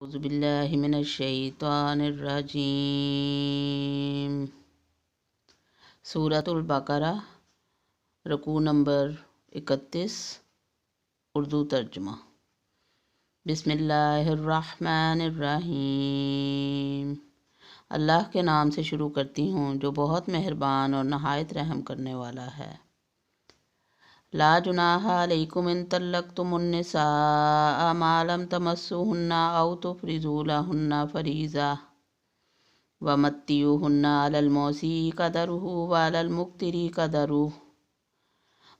اعوذ باللہ من الشیطان الرجیم۔ سورۃ البقرہ، رکوع نمبر 31، اردو ترجمہ۔ بسم اللہ الرحمن الرحیم۔ اللہ کے نام سے شروع کرتی ہوں جو بہت مہربان اور نہایت رحم کرنے والا ہے۔ لا جناح علیکم ان طلقتم النساء ما لم تمسوهن او تفرضوا لهن فریضہ ومتعوهن علی الموسع قدره وعلی المقتر قدره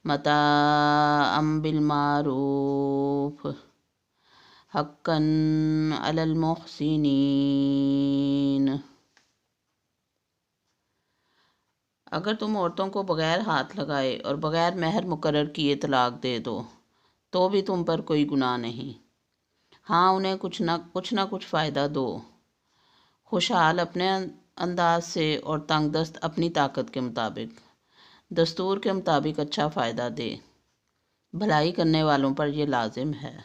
متاعا بالمعروف حقا علی المحسنین۔ اگر تم عورتوں کو بغیر ہاتھ لگائے اور بغیر مہر مقرر کیے طلاق دے دو تو بھی تم پر کوئی گناہ نہیں۔ ہاں، انہیں کچھ نہ کچھ فائدہ دو، خوشحال اپنے انداز سے اور تنگ دست اپنی طاقت کے مطابق، دستور کے مطابق اچھا فائدہ دے۔ بھلائی کرنے والوں پر یہ لازم ہے۔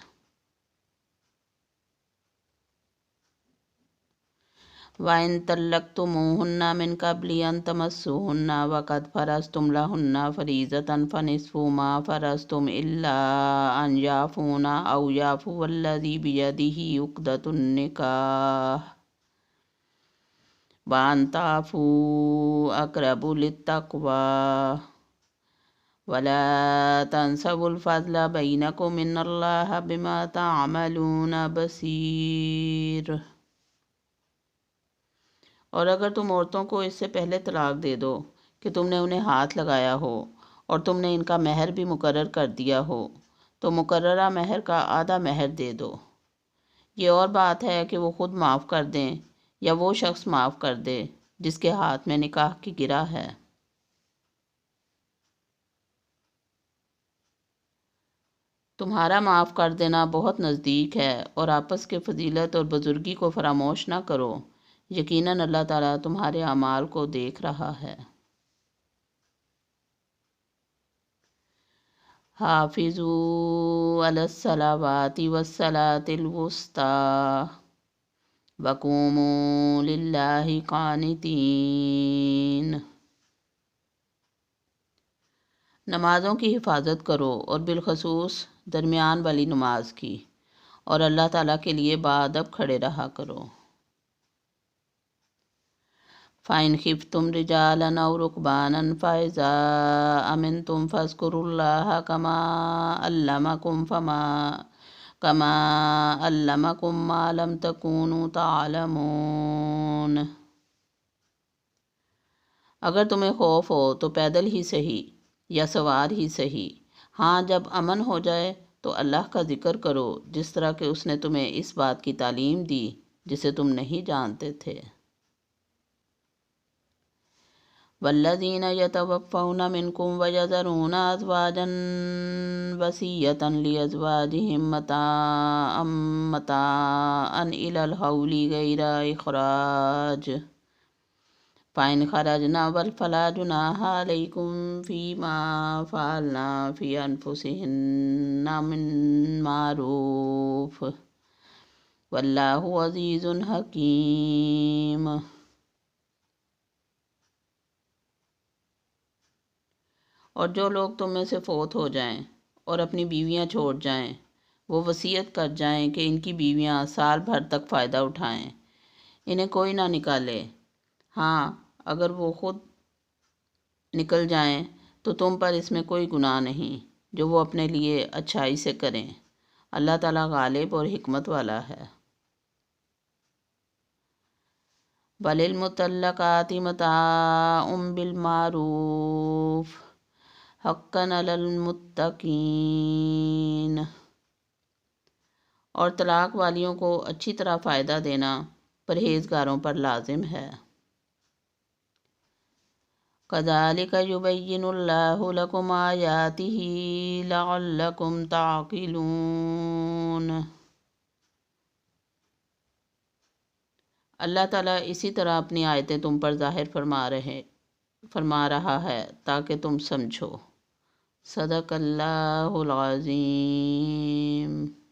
وَإِن طَلَّقْتُمُوهُنَّ مِن قَبْلِ أَن تَمَسُّوهُنَّ وَقَدْ فَرَضْتُمْ لَهُنَّ فَرِيضَةً فَنِصْفُ مَا فَرَضْتُمْ إِلَّا أَن يَعْفُونَ أَوْ يَعْفُوَ الَّذِي بِيَدِهِ عُقْدَةُ النِّكَاحِ وَأَن تَعْفُوا أَقْرَبُ لِلتَّقْوَىٰ وَلَا تَنسَوُا الْفَضْلَ بَيْنَكُمْ إِنَّ اللَّهَ بِمَا تَعْمَلُونَ بَصِيرٌ۔ اور اگر تم عورتوں کو اس سے پہلے طلاق دے دو کہ تم نے انہیں ہاتھ لگایا ہو اور تم نے ان کا مہر بھی مقرر کر دیا ہو تو مقررہ مہر کا آدھا مہر دے دو۔ یہ اور بات ہے کہ وہ خود معاف کر دیں یا وہ شخص معاف کر دے جس کے ہاتھ میں نکاح کی گرہ ہے۔ تمہارا معاف کر دینا بہت نزدیک ہے، اور آپس کے فضیلت اور بزرگی کو فراموش نہ کرو۔ یقیناً اللہ تعالیٰ تمہارے اعمال کو دیکھ رہا ہے۔ حافظوا علی الصلوات والصلاة الوسطی وقوموا للہ قانتین۔ نمازوں کی حفاظت کرو اور بالخصوص درمیان والی نماز کی، اور اللہ تعالیٰ کے لیے باادب کھڑے رہا کرو۔ فَإِنْ خِفْتُمْ رِجَالًا أَوْ رُكْبَانًا فَإِذَا أَمِنْتُمْ فَاذْكُرُوا اللَّهَ كَمَا عَلَّمَكُمْ مَا لَمْ تَكُونُوا تَعْلَمُونَ۔ اگر تمہیں خوف ہو تو پیدل ہی صحیح یا سوار ہی صحیح، ہاں جب امن ہو جائے تو اللہ کا ذکر کرو جس طرح کہ اس نے تمہیں اس بات کی تعلیم دی جسے تم نہیں جانتے تھے۔ وَالَّذِينَ يَتَوَفَّوْنَ مِنْكُمْ وَيَذَرُونَ أَزْوَاجًا وَصِيَّةً لِأَزْوَاجِهِمْ مَتَاعًا إِلَى الْحَوْلِ غَيْرَ إِخْرَاجٍ فَإِنْ خَرَجْنَ فَلَا جُنَاحَ عَلَيْكُمْ فِيمَا فَعَلْنَ فِي أَنفُسِهِنَّ مِن مَّعْرُوفٍ وَاللَّهُ عَزِيزٌ حَكِيمٌ۔ اور جو لوگ تم میں سے فوت ہو جائیں اور اپنی بیویاں چھوڑ جائیں، وہ وصیت کر جائیں کہ ان کی بیویاں سال بھر تک فائدہ اٹھائیں، انہیں کوئی نہ نکالے۔ ہاں، اگر وہ خود نکل جائیں تو تم پر اس میں کوئی گناہ نہیں جو وہ اپنے لیے اچھائی سے کریں۔ اللہ تعالیٰ غالب اور حکمت والا ہے۔ وَلِلْمُطَلَّقَاتِ مَتَاعٌ بِالْمَعْرُوفِ حَقًّا عَلَى الْمُتَّقِينَ۔ اور طلاق والیوں کو اچھی طرح فائدہ دینا پرہیزگاروں پر لازم ہے۔ كَذَلِكَ يُبَيِّنُ اللَّهُ لَكُمْ آيَاتِهِ لَعَلَّكُمْ تَعْقِلُونَ۔ اللہ تعالیٰ اسی طرح اپنی آیتیں تم پر ظاہر فرما رہا ہے تاکہ تم سمجھو۔ صدق اللہ العظیم۔